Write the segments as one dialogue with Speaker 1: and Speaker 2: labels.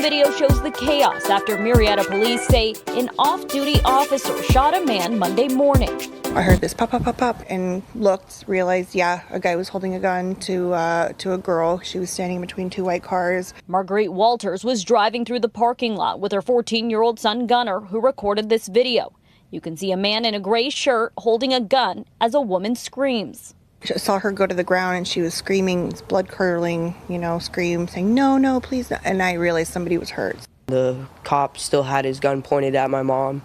Speaker 1: video shows the chaos after Marietta police say an off-duty officer shot a man Monday morning.
Speaker 2: I heard this pop, pop, pop, pop, and looked, realized, a guy was holding a gun to a girl. She was standing between two white cars.
Speaker 1: Marguerite Walters was driving through the parking lot with her 14-year-old son Gunnar, who recorded this video. You can see a man in a gray shirt holding a gun as a woman screams.
Speaker 2: I saw her go to the ground and she was screaming, blood-curdling, scream, saying, no, no, please, no. And I realized somebody was hurt.
Speaker 3: The cop still had his gun pointed at my mom.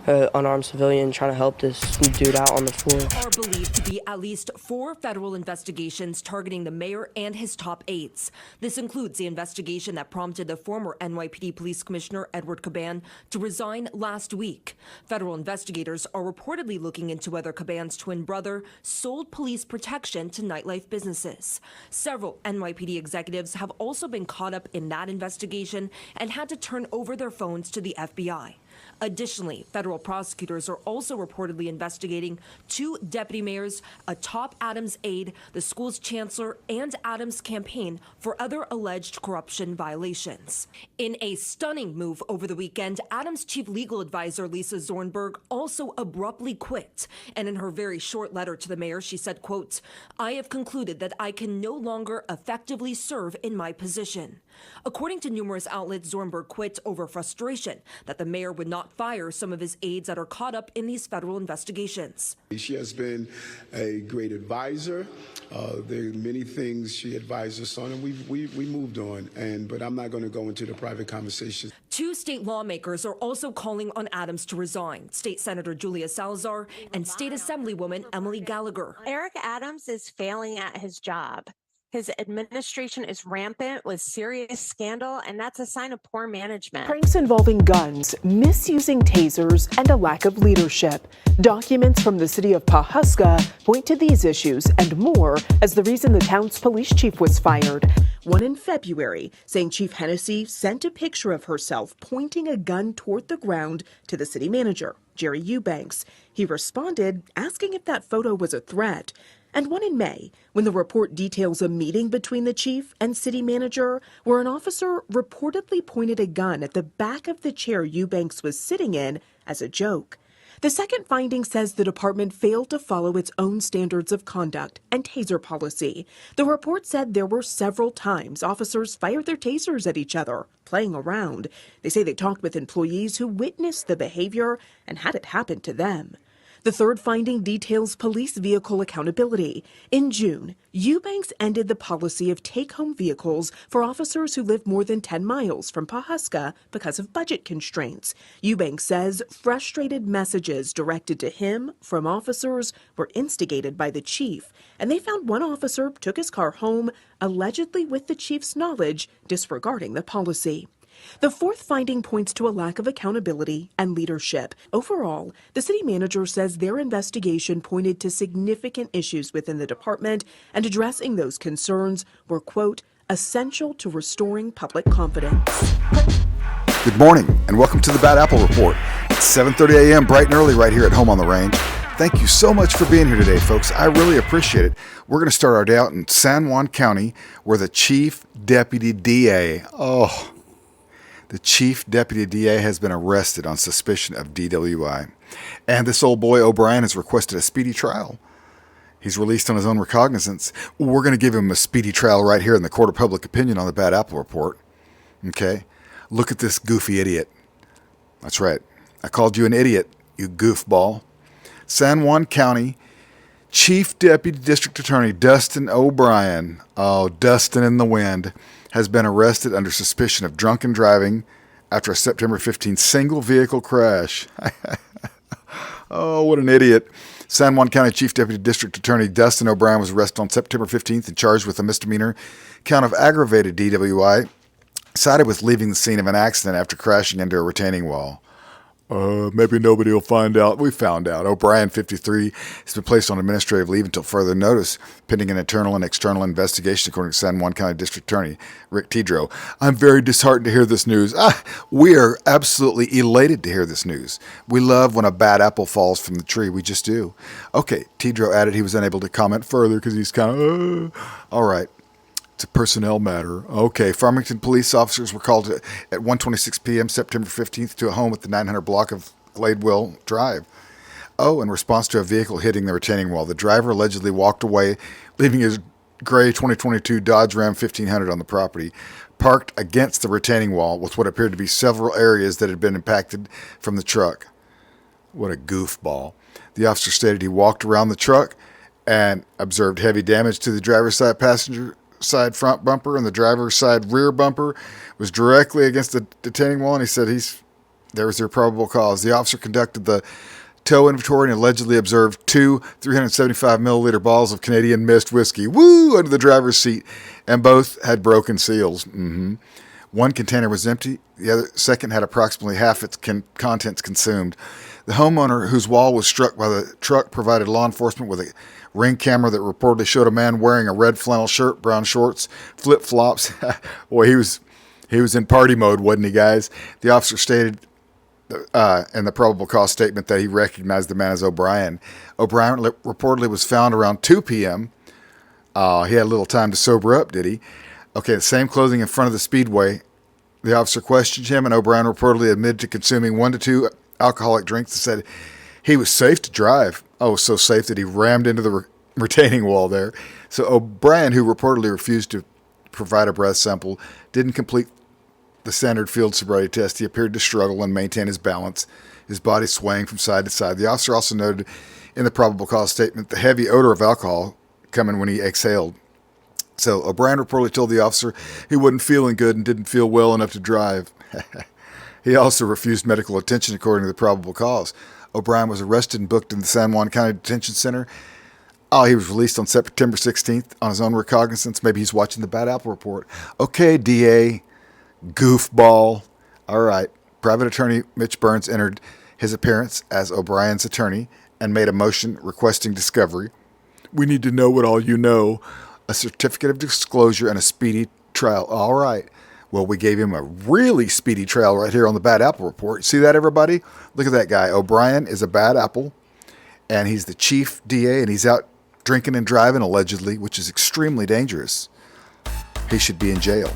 Speaker 3: Unarmed civilian trying to help this dude out on the floor.
Speaker 4: Are believed to be at least 4 federal investigations targeting the mayor and his top aides. This includes the investigation that prompted the former NYPD Police Commissioner Edward Caban to resign last week. Federal investigators are reportedly looking into whether Caban's twin brother sold police protection to nightlife businesses. Several NYPD executives have also been caught up in that investigation and had to turn over their phones to the FBI. Additionally, federal prosecutors are also reportedly investigating 2 deputy mayors, a top Adams aide, the school's chancellor, and Adams' campaign for other alleged corruption violations. In a stunning move over the weekend, Adams' chief legal advisor, Lisa Zornberg, also abruptly quit. And in her very short letter to the mayor, she said, quote, "I have concluded that I can no longer effectively serve in my position." According to numerous outlets, Zornberg quit over frustration that the mayor would not fire some of his aides that are caught up in these federal investigations.
Speaker 5: She has been a great advisor. There are many things she advised us on, and we moved on. But I'm not going to go into the private conversations.
Speaker 4: 2 state lawmakers are also calling on Adams to resign: State Senator Julia Salazar and State Assemblywoman Emily Gallagher.
Speaker 6: Eric Adams is failing at his job. His administration is rampant with serious scandal, and that's a sign of poor management.
Speaker 7: Pranks involving guns, misusing tasers, and a lack of leadership. Documents from the city of Pawhuska point to these issues and more as the reason the town's police chief was fired. One in February, saying Chief Hennessy sent a picture of herself pointing a gun toward the ground to the city manager, Jerry Eubanks. He responded, asking if that photo was a threat. And one in May, when the report details a meeting between the chief and city manager where an officer reportedly pointed a gun at the back of the chair Eubanks was sitting in as a joke. The second finding says the department failed to follow its own standards of conduct and taser policy. The report said there were several times officers fired their tasers at each other, playing around. They say they talked with employees who witnessed the behavior and had it happen to them. The third finding details police vehicle accountability. In June, Eubanks ended the policy of take-home vehicles for officers who live more than 10 miles from Pawhuska because of budget constraints. Eubanks says frustrated messages directed to him from officers were instigated by the chief, and they found one officer took his car home, allegedly with the chief's knowledge, disregarding the policy. The fourth finding points to a lack of accountability and leadership. Overall, the city manager says their investigation pointed to significant issues within the department, and addressing those concerns were, quote, essential to restoring public confidence.
Speaker 8: Good morning, and welcome to the Bad Apple Report. It's 7:30 a.m., bright and early right here at home on the range. Thank you so much for being here today, folks. I really appreciate it. We're going to start our day out in San Juan County, where the Chief Deputy DA, the Chief Deputy DA has been arrested on suspicion of DWI. And this old boy O'Brien has requested a speedy trial. He's released on his own recognizance. We're going to give him a speedy trial right here in the Court of Public Opinion on the Bad Apple Report. Okay? Look at this goofy idiot. That's right. I called you an idiot, you goofball. San Juan County Chief Deputy District Attorney Dustin O'Brien, Dustin in the wind, has been arrested under suspicion of drunken driving after a September 15th single vehicle crash. Oh, what an idiot. San Juan County Chief Deputy District Attorney Dustin O'Brien was arrested on September 15th and charged with a misdemeanor count of aggravated DWI, cited with leaving the scene of an accident after crashing into a retaining wall. Maybe nobody will find out. We found out. O'Brien, 53, has been placed on administrative leave until further notice, pending an internal and external investigation, according to San Juan County District Attorney Rick Tidro. I'm very disheartened to hear this news. We are absolutely elated to hear this news. We love when a bad apple falls from the tree. We just do. Okay, Tidro added he was unable to comment further because he's kind of, all right. It's a personnel matter. Okay, Farmington police officers were called at 1:26 p.m. September 15th to a home at the 900 block of Gladewell Drive. Oh, in response to a vehicle hitting the retaining wall. The driver allegedly walked away, leaving his gray 2022 Dodge Ram 1500 on the property, parked against the retaining wall with what appeared to be several areas that had been impacted from the truck. What a goofball. The officer stated he walked around the truck and observed heavy damage to the driver's side passenger side front bumper, and the driver's side rear bumper was directly against the detaining wall, and he said there was their probable cause. The officer conducted the tow inventory and allegedly observed 2 375 milliliter bottles of Canadian Mist whiskey, under the driver's seat, and both had broken seals. One container was empty. The other second had approximately half its contents consumed. The homeowner whose wall was struck by the truck provided law enforcement with a Ring camera that reportedly showed a man wearing a red flannel shirt, brown shorts, flip-flops. Boy, he was in party mode, wasn't he, guys? The officer stated in the probable cause statement that he recognized the man as O'Brien. O'Brien reportedly was found around 2 p.m. He had a little time to sober up, did he? Okay, the same clothing in front of the speedway. The officer questioned him, and O'Brien reportedly admitted to consuming 1 to 2 alcoholic drinks and said he was safe to drive. Oh, so safe that he rammed into the retaining wall there. So O'Brien, who reportedly refused to provide a breath sample, didn't complete the standard field sobriety test. He appeared to struggle and maintain his balance, his body swaying from side to side. The officer also noted in the probable cause statement the heavy odor of alcohol coming when he exhaled. So O'Brien reportedly told the officer he wasn't feeling good and didn't feel well enough to drive. He also refused medical attention according to the probable cause. O'Brien was arrested and booked in the San Juan County Detention Center. Oh, he was released on September 16th on his own recognizance. Maybe he's watching the Bad Apple Report. Okay, DA, goofball. All right. Private attorney Mitch Burns entered his appearance as O'Brien's attorney and made a motion requesting discovery. We need to know what all you know. A certificate of disclosure and a speedy trial. All right. Well, we gave him a really speedy trial right here on the Bad Apple Report. See that, everybody? Look at that guy. O'Brien is a bad apple, and he's the chief DA, and he's out drinking and driving, allegedly, which is extremely dangerous. He should be in jail.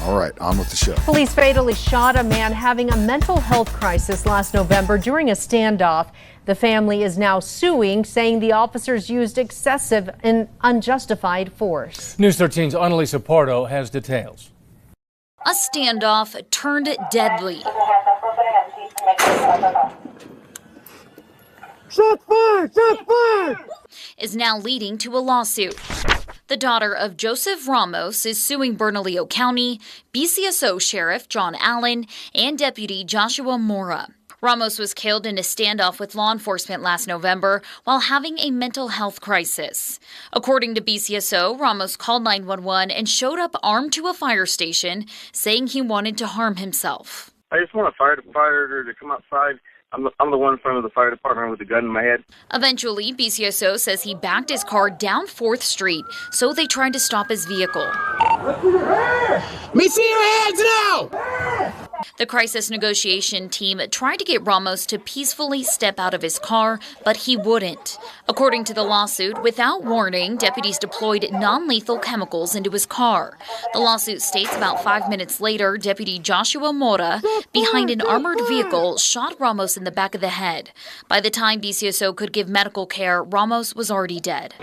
Speaker 8: All right, on with the show.
Speaker 9: Police fatally shot a man having a mental health crisis last November during a standoff. The family is now suing, saying the officers used excessive and unjustified force.
Speaker 10: News 13's Annalisa Pardo has details.
Speaker 1: A standoff turned deadly.
Speaker 10: Shot fired! Shot fired!
Speaker 1: Is now leading to a lawsuit. The daughter of Joseph Ramos is suing Bernalillo County, BCSO Sheriff John Allen, and Deputy Joshua Mora. Ramos was killed in a standoff with law enforcement last November while having a mental health crisis. According to BCSO, Ramos called 911 and showed up armed to a fire station, saying he wanted to harm himself.
Speaker 11: I just want a firefighter to come outside. I'm the one in front of the fire department with a gun in my head. Eventually, BCSO says he backed his car down 4th Street, so they tried to stop his vehicle.
Speaker 12: Me see your hands now!
Speaker 1: The crisis negotiation team tried to get Ramos to peacefully step out of his car, but he wouldn't. According to the lawsuit, without warning, deputies deployed non-lethal chemicals into his car. The lawsuit states about 5 minutes later, Deputy Joshua Mora, behind an armored vehicle, shot Ramos in the back of the head. By the time BCSO could give medical care, Ramos was already dead.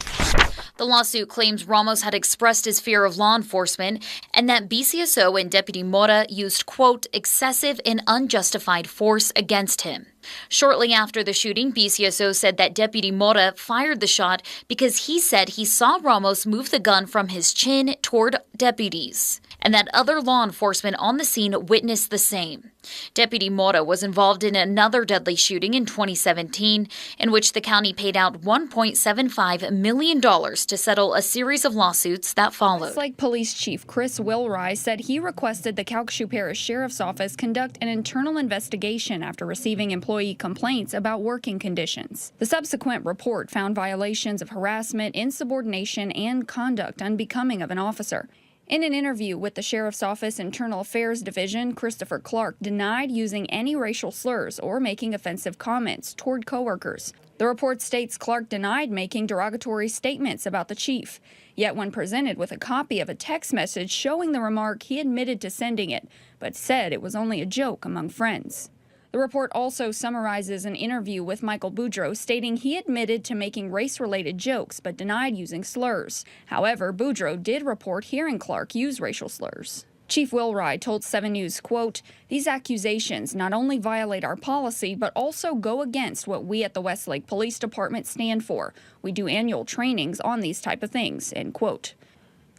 Speaker 1: The lawsuit claims Ramos had expressed his fear of law enforcement and that BCSO and Deputy Mora used, quote, excessive and unjustified force against him. Shortly after the shooting, BCSO said that Deputy Mora fired the shot because he said he saw Ramos move the gun from his chin toward deputies, and that other law enforcement on the scene witnessed the same. Deputy Mora was involved in another deadly shooting in 2017, in which the county paid out $1.75 million to settle a series of lawsuits that followed.
Speaker 13: Like Police Chief Chris Wilrye said he requested the Calcasieu Parish Sheriff's Office conduct an internal investigation after receiving employee complaints about working conditions. The subsequent report found violations of harassment, insubordination, and conduct unbecoming of an officer. In an interview with the Sheriff's Office Internal Affairs Division, Christopher Clark denied using any racial slurs or making offensive comments toward coworkers. The report states Clark denied making derogatory statements about the chief. Yet when presented with a copy of a text message showing the remark, he admitted to sending it, but said it was only a joke among friends. The report also summarizes an interview with Michael Boudreaux stating he admitted to making race-related jokes but denied using slurs. However, Boudreaux did report hearing Clark use racial slurs. Chief Wilride told 7 News, quote, "These accusations not only violate our policy, but also go against what we at the Westlake Police Department stand for. We do annual trainings on these type of things," end quote.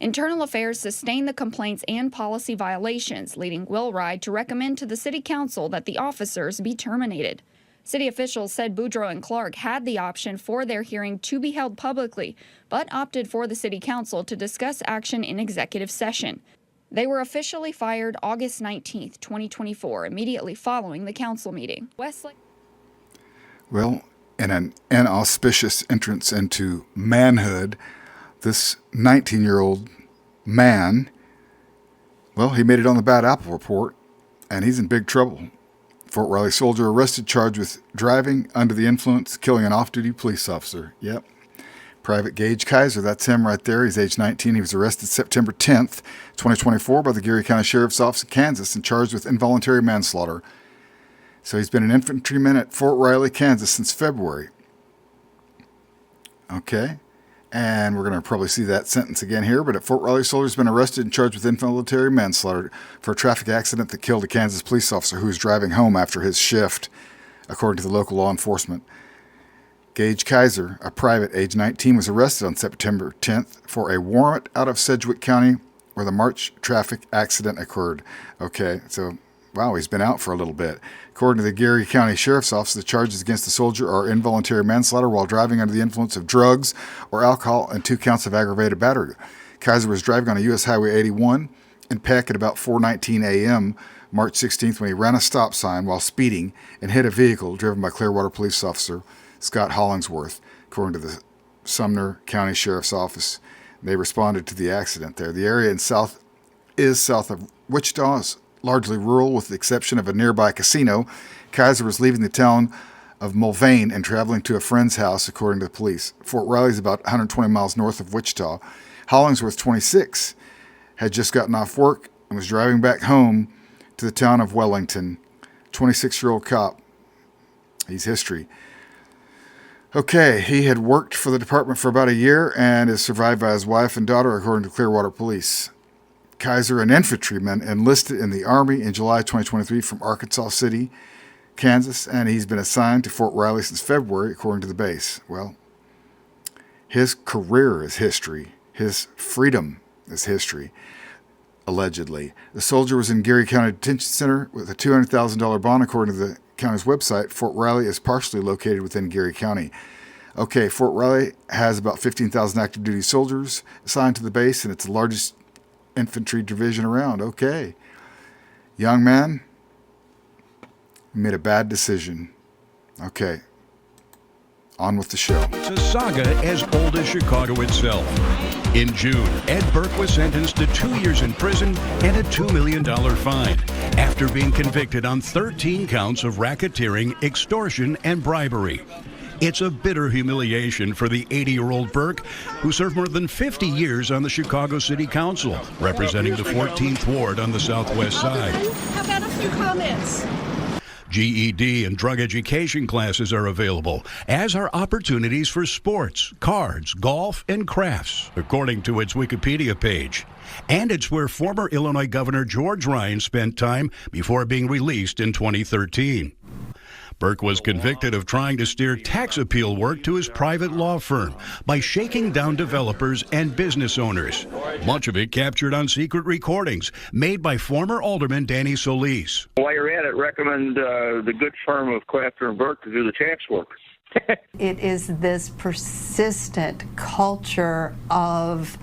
Speaker 13: Internal Affairs sustained the complaints and policy violations, leading Wilride to recommend to the City Council that the officers be terminated. City officials said Boudreaux and Clark had the option for their hearing to be held publicly, but opted for the City Council to discuss action in executive session. They were officially fired August 19th, 2024, immediately following the council meeting. Wesley.
Speaker 8: Well, in an inauspicious entrance into manhood, this 19-year-old man, well, he made it on the Bad Apple Report, and he's in big trouble. Fort Riley soldier arrested, charged with driving under the influence, killing an off-duty police officer. Yep. Private Gage Kaiser, that's him right there. He's age 19. He was arrested September 10th, 2024 by the Geary County Sheriff's Office in Kansas and charged with involuntary manslaughter. So he's been an infantryman at Fort Riley, Kansas since February. Okay. And we're going to probably see that sentence again here. But at Fort Riley, soldier has been arrested and charged with involuntary manslaughter for a traffic accident that killed a Kansas police officer who was driving home after his shift, according to the local law enforcement. Gage Kaiser, a private, age 19, was arrested on September 10th for a warrant out of Sedgwick County where the March traffic accident occurred. Okay, so, wow, he's been out for a little bit. According to the Geary County Sheriff's Office, the charges against the soldier are involuntary manslaughter while driving under the influence of drugs or alcohol and 2 counts of aggravated battery. Kaiser was driving on a U.S. Highway 81 in Peck at about 4:19 a.m. March 16th when he ran a stop sign while speeding and hit a vehicle driven by Clearwater Police Officer Scott Hollingsworth, according to the Sumner County Sheriff's Office. They responded to the accident there. The area south of Wichita is largely rural with the exception of a nearby casino. Kaiser was leaving the town of Mulvane and traveling to a friend's house, according to the police. Fort Riley is about 120 miles north of Wichita. Hollingsworth, 26, had just gotten off work and was driving back home to the town of Wellington. 26-year-old cop. He's history. Okay, he had worked for the department for about a year and is survived by his wife and daughter, according to Clearwater Police. Kaiser, an infantryman, enlisted in the Army in July 2023 from Arkansas City, Kansas, and he's been assigned to Fort Riley since February, according to the base. Well, his career is history. His freedom is history, allegedly. The soldier was in Geary County Detention Center with a $200,000 bond, according to the county's website. Fort Riley is partially located within Geary County. Okay, Fort Riley has about 15,000 active duty soldiers assigned to the base, and it's the largest infantry division around. Okay. Young man, you made a bad decision. Okay. On with the show.
Speaker 14: It's a saga as old as Chicago itself. In June, Ed Burke was sentenced to 2 years in prison and a $2 million fine after being convicted on 13 counts of racketeering, extortion, and bribery. It's a bitter humiliation for the 80-year-old Burke, who served more than 50 years on the Chicago City Council, representing the 14th Ward on the Southwest Side.
Speaker 15: How about a few comments?
Speaker 14: GED and drug education classes are available, as are opportunities for sports, cards, golf, and crafts, according to its Wikipedia page. And it's where former Illinois Governor George Ryan spent time before being released in 2013. Burke was convicted of trying to steer tax appeal work to his private law firm by shaking down developers and business owners. Much of it captured on secret recordings made by former Alderman Danny Solis.
Speaker 16: While you're at it, recommend the good firm of Crafter and Burke to do the tax work.
Speaker 17: It is this persistent culture of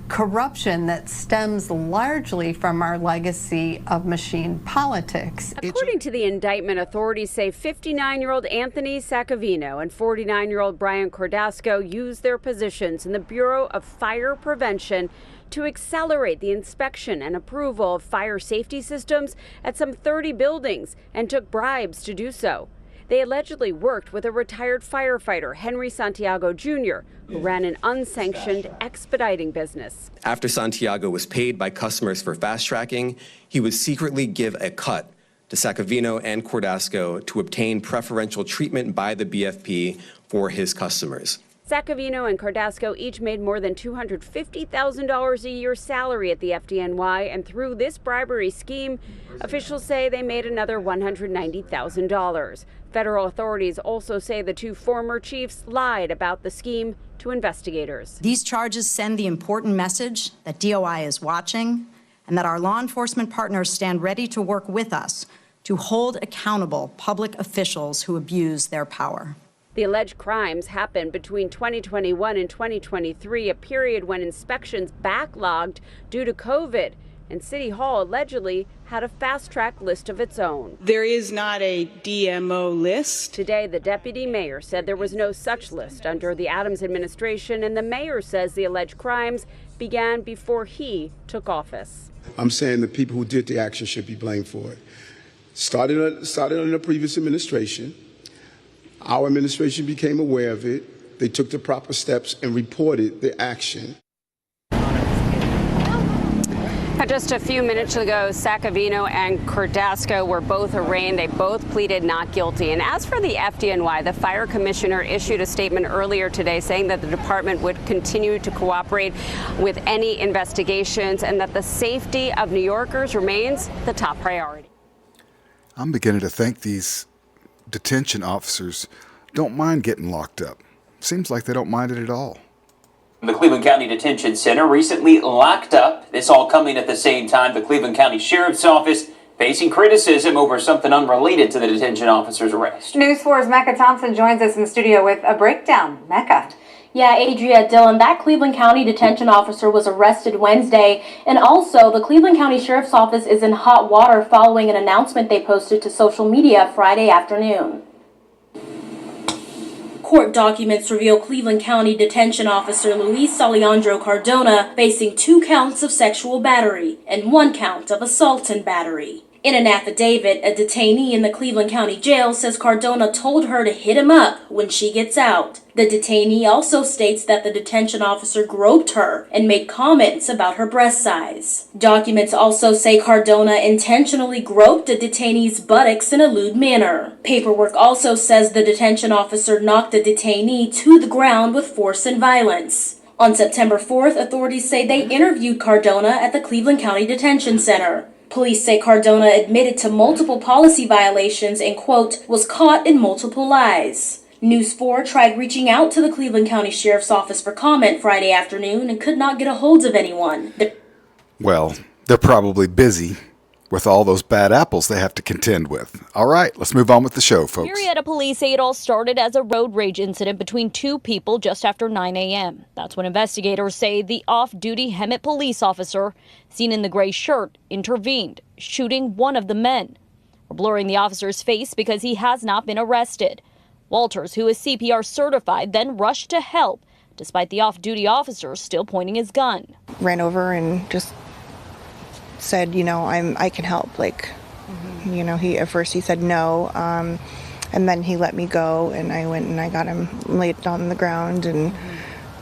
Speaker 17: corruption that stems largely from our legacy of machine politics.
Speaker 18: According to the indictment, authorities say 59-year-old Anthony Saccavino and 49-year-old Brian Cordasco used their positions in the Bureau of Fire Prevention to accelerate the inspection and approval of fire safety systems at some 30 buildings and took bribes to do so. They allegedly worked with a retired firefighter, Henry Santiago Jr., who ran an unsanctioned expediting business.
Speaker 19: After Santiago was paid by customers for fast tracking, he would secretly give a cut to Sacavino and Cordasco to obtain preferential treatment by the BFP for his customers.
Speaker 18: Sacavino and Cordasco each made more than $250,000 a year salary at the FDNY, and through this bribery scheme, officials say they made another $190,000. Federal authorities also say the two former chiefs lied about the scheme to investigators.
Speaker 20: These charges send the important message that DOI is watching and that our law enforcement partners stand ready to work with us to hold accountable public officials who abuse their power.
Speaker 18: The alleged crimes happened between 2021 and 2023, a period when inspections backlogged due to COVID, and City Hall allegedly had a fast-track list of its own.
Speaker 21: There is not a DMO list.
Speaker 18: Today, the deputy mayor said there was no such list under the Adams administration, and the mayor says the alleged crimes began before he took office.
Speaker 5: I'm saying the people who did the action should be blamed for it. Started under the previous administration. Our administration became aware of it. They took the proper steps and reported the action.
Speaker 18: Just a few minutes ago, Sacavino and Cordasco were both arraigned. They both pleaded not guilty. And as for the FDNY, the fire commissioner issued a statement earlier today saying that the department would continue to cooperate with any investigations and that the safety of New Yorkers remains the top priority.
Speaker 8: I'm beginning to think these detention officers don't mind getting locked up. Seems like they don't mind it at all.
Speaker 22: The Cleveland County Detention Center recently locked up. This all coming at the same time the Cleveland County Sheriff's Office facing criticism over something unrelated to the detention officer's arrest.
Speaker 23: News 4's Mecca Thompson joins us in the studio with a breakdown. Mecca.
Speaker 24: Yeah, Adria, Dylan, that Cleveland County detention officer was arrested Wednesday, and also the Cleveland County Sheriff's Office is in hot water following an announcement they posted to social media Friday afternoon. Court documents reveal Cleveland County Detention Officer Luis Alejandro Cardona facing 2 counts of sexual battery and 1 count of assault and battery. In an affidavit, a detainee in the Cleveland County Jail says Cardona told her to hit him up when she gets out. The detainee also states that the detention officer groped her and made comments about her breast size. Documents also say Cardona intentionally groped a detainee's buttocks in a lewd manner. Paperwork also says the detention officer knocked the detainee to the ground with force and violence. On September 4th, authorities say they interviewed Cardona at the Cleveland County Detention Center. Police say Cardona admitted to multiple policy violations and, quote, was caught in multiple lies. News 4 tried reaching out to the Cleveland County Sheriff's Office for comment Friday afternoon and could not get a hold of anyone.
Speaker 8: Well, they're probably busy with all those bad apples they have to contend with. All right, let's move on with the show, folks.
Speaker 1: Marietta police say it all started as a road rage incident between 2 people just after 9 a.m. That's when investigators say the off-duty Hemet police officer, seen in the gray shirt, intervened, shooting one of the men. We're blurring the officer's face because he has not been arrested. Walters, who is CPR certified, then rushed to help, despite the off-duty officer still pointing his gun.
Speaker 2: Ran over and just said, I can help. He at first he said no, and then he let me go, and I went and I got him laid on the ground and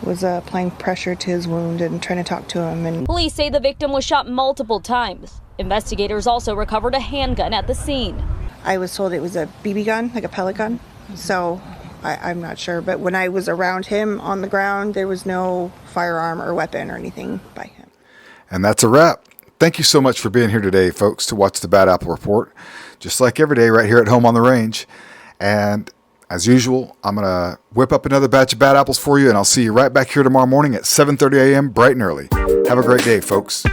Speaker 2: was applying pressure to his wound and trying to talk to him. And
Speaker 1: police say the victim was shot multiple times. Investigators also recovered a handgun at the scene.
Speaker 2: I was told it was a BB gun, like a pellet gun, so I'm not sure. But when I was around him on the ground, there was no firearm or weapon or anything by him.
Speaker 8: And that's a wrap. Thank you so much for being here today, folks, to watch the Bad Apple Report, just like every day right here at home on the range. And as usual, I'm going to whip up another batch of bad apples for you, and I'll see you right back here tomorrow morning at 7:30 a.m. bright and early. Have a great day, folks.